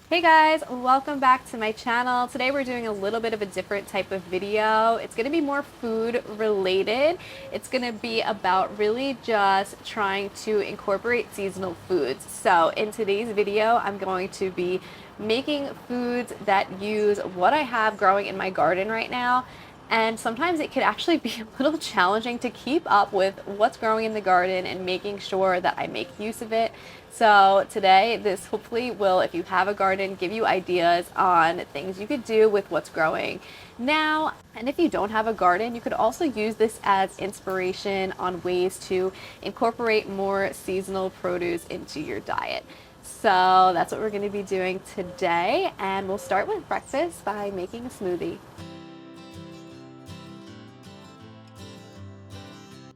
Hey guys, welcome back to my channel. Today we're doing a little bit of a different type of video. It's going to be more food related. It's going to be about really just trying to incorporate seasonal foods. So in today's video, I'm going to be making foods that use what I have growing in my garden right now. And sometimes it could actually be a little challenging to keep up with what's growing in the garden and making sure that I make use of it. So today, this hopefully will, if you have a garden, give you ideas on things you could do with what's growing now. And if you don't have a garden, you could also use this as inspiration on ways to incorporate more seasonal produce into your diet. So that's what we're going to be doing today. And we'll start with breakfast by making a smoothie.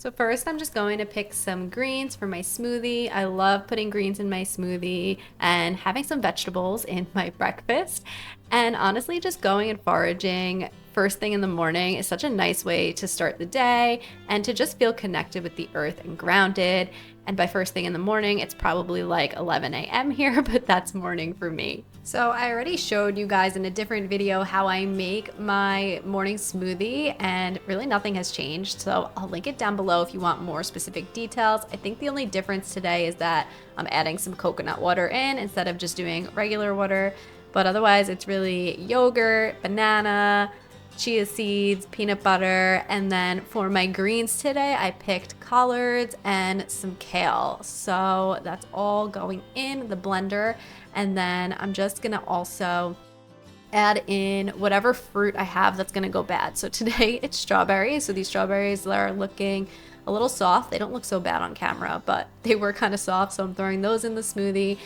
So first I'm just going to pick some greens for my smoothie. I love putting greens in my smoothie and having some vegetables in my breakfast. And honestly, just going and foraging first thing in the morning is such a nice way to start the day and to just feel connected with the earth and grounded. And by first thing in the morning, it's probably like 11 a.m. here, but that's morning for me. So I already showed you guys in a different video how I make my morning smoothie, and really nothing has changed. So I'll link it down below if you want more specific details. I think the only difference today is that I'm adding some coconut water in instead of just doing regular water. But otherwise it's really yogurt, banana, chia seeds, peanut butter, and then for my greens today, I picked collards and some kale. So that's all going in the blender. And then I'm just gonna also add in whatever fruit I have that's gonna go bad. So today it's strawberries. So these strawberries are looking a little soft. They don't look so bad on camera, but they were kind of soft. So I'm throwing those in the smoothie.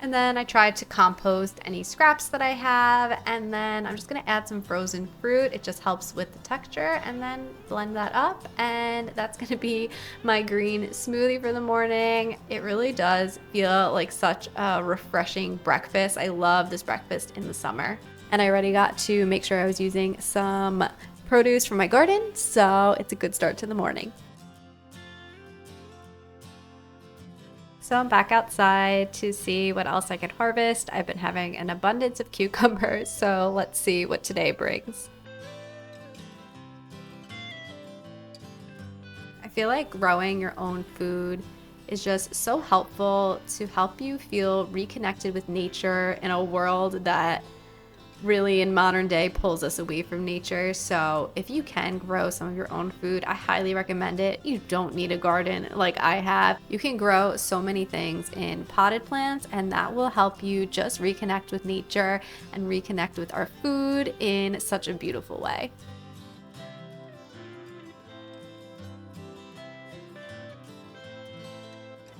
And then I tried to compost any scraps that I have. And then I'm just gonna add some frozen fruit. It just helps with the texture, and then blend that up. And that's gonna be my green smoothie for the morning. It really does feel like such a refreshing breakfast. I love this breakfast in the summer. And I already got to make sure I was using some produce from my garden. So it's a good start to the morning. So I'm back outside to see what else I can harvest. I've been having an abundance of cucumbers, so let's see what today brings. I feel like growing your own food is just so helpful to help you feel reconnected with nature in a world that really in modern day pulls us away from nature. So if you can grow some of your own food, I highly recommend it. You don't need a garden like I have. You can grow so many things in potted plants, and that will help you just reconnect with nature and reconnect with our food in such a beautiful way.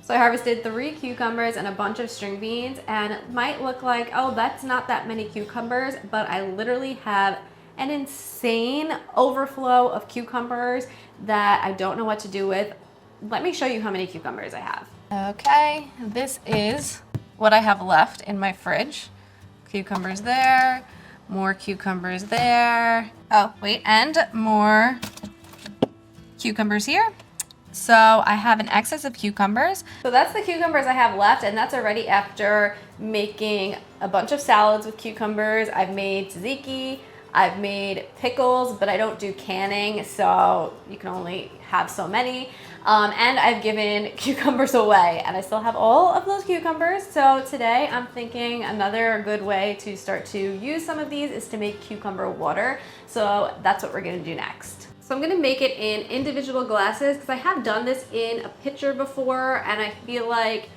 So I harvested 3 cucumbers and a bunch of string beans, and it might look like, oh, that's not that many cucumbers, but I literally have an insane overflow of cucumbers that I don't know what to do with. Let me show you how many cucumbers I have. Okay, this is what I have left in my fridge. Cucumbers there, more cucumbers there. Oh, wait, and more cucumbers here. So I have an excess of cucumbers. So that's the cucumbers I have left, and that's already after making a bunch of salads with cucumbers. I've made tzatziki, I've made pickles, but I don't do canning, so you can only have so many. And I've given cucumbers away, and I still have all of those cucumbers. So today I'm thinking another good way to start to use some of these is to make cucumber water. So that's what we're gonna do next. So I'm gonna make it in individual glasses because I have done this in a pitcher before, and I feel like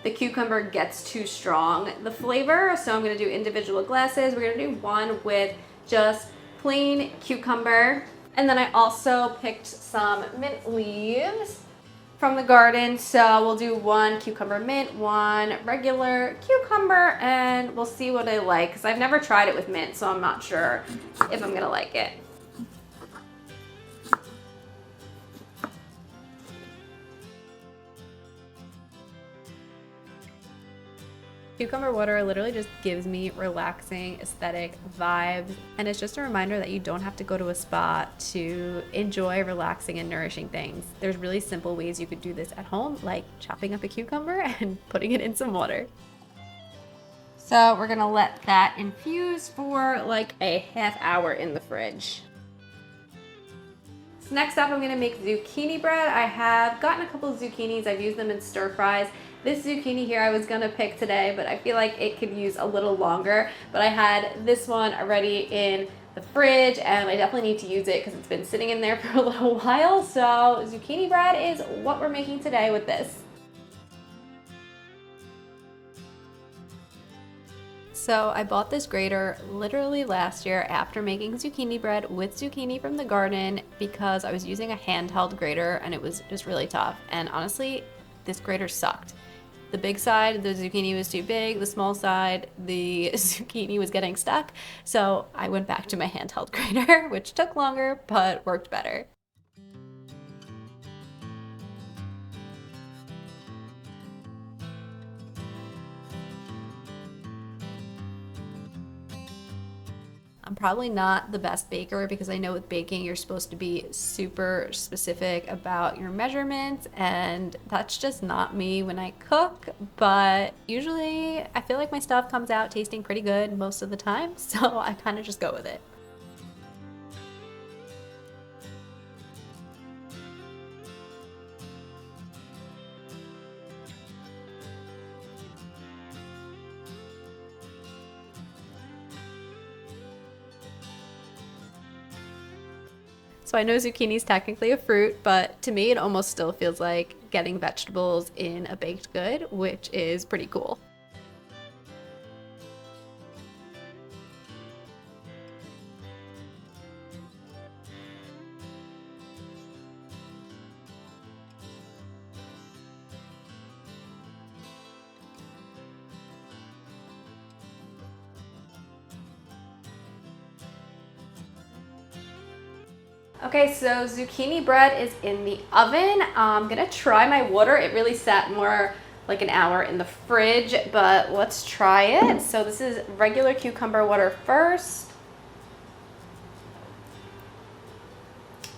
the cucumber gets too strong, the flavor. So I'm gonna do individual glasses. We're gonna do one with just plain cucumber. And then I also picked some mint leaves from the garden. So we'll do one cucumber mint, one regular cucumber, and we'll see what I like because I've never tried it with mint, so I'm not sure if I'm gonna like it. Cucumber water literally just gives me relaxing aesthetic vibes, and it's just a reminder that you don't have to go to a spa to enjoy relaxing and nourishing things. There's really simple ways you could do this at home, like chopping up a cucumber and putting it in some water. So we're gonna let that infuse for like a half hour in the fridge. So next up, I'm gonna make zucchini bread. I have gotten a couple of zucchinis. I've used them in stir fries. This zucchini here I was gonna pick today, but I feel like it could use a little longer. But I had this one already in the fridge, and I definitely need to use it because it's been sitting in there for a little while. So zucchini bread is what we're making today with this. So I bought this grater literally last year after making zucchini bread with zucchini from the garden because I was using a handheld grater and it was just really tough. And honestly, this grater sucked. The big side, the zucchini was too big. The small side, the zucchini was getting stuck. So I went back to my handheld grater, which took longer but worked better. I'm probably not the best baker because I know with baking you're supposed to be super specific about your measurements, and that's just not me when I cook. But usually I feel like my stuff comes out tasting pretty good most of the time, so I kind of just go with it. So I know zucchini is technically a fruit, but to me it almost still feels like getting vegetables in a baked good, which is pretty cool. Okay, so zucchini bread is in the oven. I'm gonna try my water. It really sat more like an hour in the fridge, but let's try it. So this is regular cucumber water first.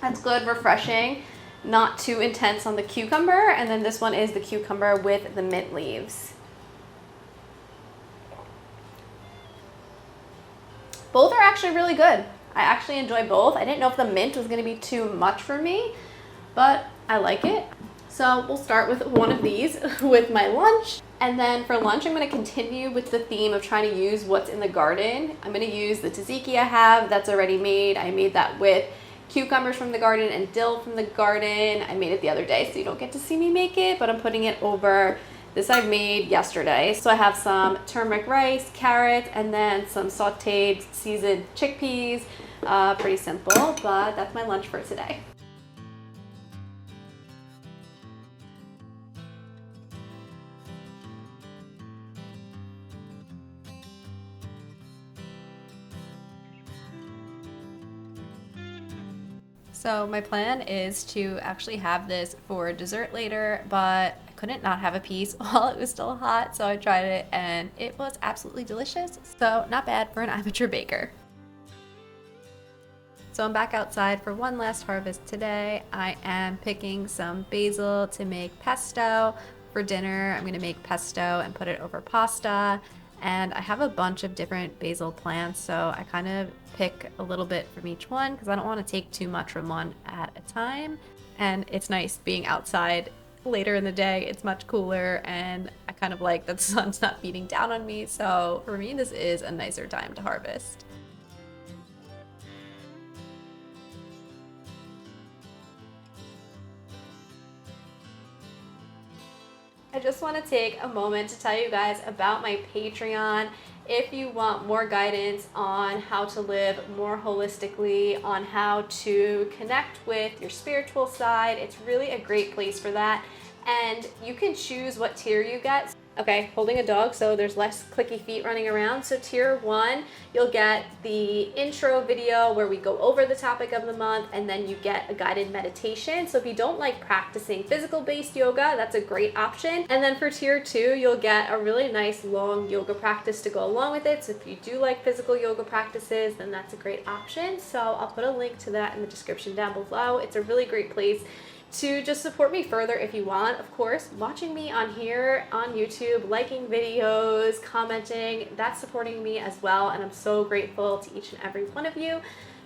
That's good, refreshing, not too intense on the cucumber. And then this one is the cucumber with the mint leaves. Both are actually really good. I actually enjoy both. I didn't know if the mint was gonna be too much for me, but I like it. So we'll start with one of these with my lunch. And then for lunch, I'm gonna continue with the theme of trying to use what's in the garden. I'm gonna use the tzatziki I have that's already made. I made that with cucumbers from the garden and dill from the garden. I made it the other day, so you don't get to see me make it, but I'm putting it over this I've made yesterday. So I have some turmeric rice, carrots, and then some sauteed seasoned chickpeas. Pretty simple, but that's my lunch for today. So my plan is to actually have this for dessert later, but I couldn't not have a piece while it was still hot, so I tried it and it was absolutely delicious. So not bad for an amateur baker. So I'm back outside for one last harvest today. I am picking some basil to make pesto for dinner. I'm gonna make pesto and put it over pasta. And I have a bunch of different basil plants, so I kind of pick a little bit from each one because I don't want to take too much from one at a time. And it's nice being outside later in the day. It's much cooler and I kind of like that the sun's not beating down on me. So for me, this is a nicer time to harvest. I just want to take a moment to tell you guys about my Patreon. If you want more guidance on how to live more holistically, on how to connect with your spiritual side, it's really a great place for that. And you can choose what tier you get. Okay, holding a dog, so there's less clicky feet running around. So tier 1, you'll get the intro video where we go over the topic of the month, and then you get a guided meditation. So if you don't like practicing physical-based yoga, that's a great option. And then for tier 2, you'll get a really nice long yoga practice to go along with it. So if you do like physical yoga practices, then that's a great option. So I'll put a link to that in the description down below. It's a really great place to just support me further if you want. Of course, watching me on here on YouTube, liking videos, commenting, that's supporting me as well, and I'm so grateful to each and every one of you.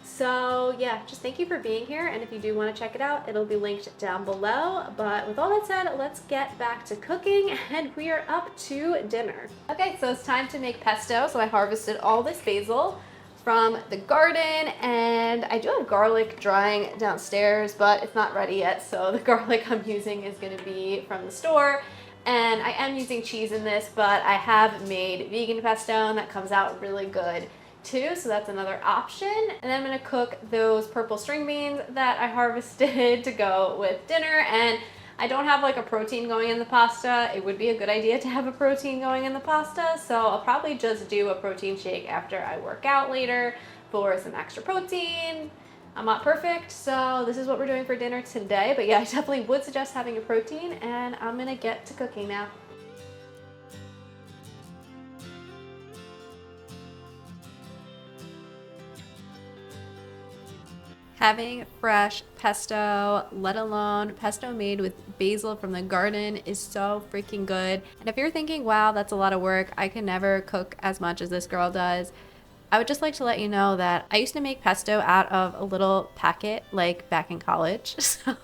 So yeah, just thank you for being here, and if you do want to check it out, it'll be linked down below. But with all that said, let's get back to cooking, and we are up to dinner. Okay, so it's time to make pesto. So I harvested all this basil from the garden, and I do have garlic drying downstairs, but it's not ready yet, so the garlic I'm using is going to be from the store. And I am using cheese in this, but I have made vegan pesto, and that comes out really good too, so that's another option. And then I'm going to cook those purple string beans that I harvested to go with dinner. And I don't have like a protein going in the pasta. It would be a good idea to have a protein going in the pasta, so I'll probably just do a protein shake after I work out later for some extra protein. I'm not perfect, so this is what we're doing for dinner today. But yeah, I definitely would suggest having a protein, and I'm gonna get to cooking now. Having fresh pesto, let alone pesto made with basil from the garden, is so freaking good. And if you're thinking, wow, that's a lot of work, I can never cook as much as this girl does, I would just like to let you know that I used to make pesto out of a little packet like back in college. So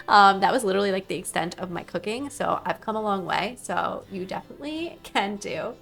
that was literally like the extent of my cooking. So I've come a long way. So you definitely can do.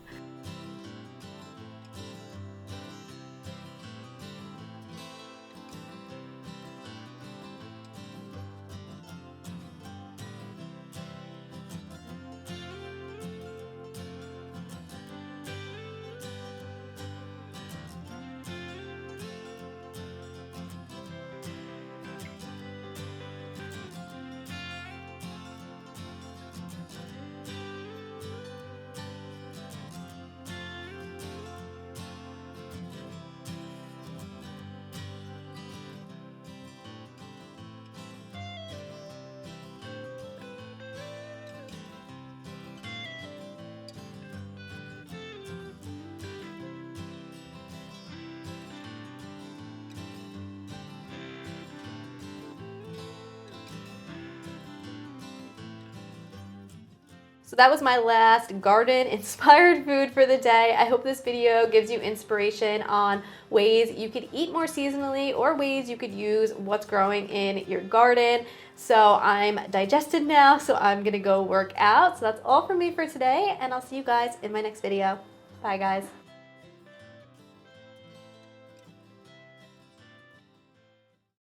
So that was my last garden inspired food for the day. I hope this video gives you inspiration on ways you could eat more seasonally or ways you could use what's growing in your garden. So I'm digested now, so I'm gonna go work out. So that's all from me for today, and I'll see you guys in my next video. Bye guys.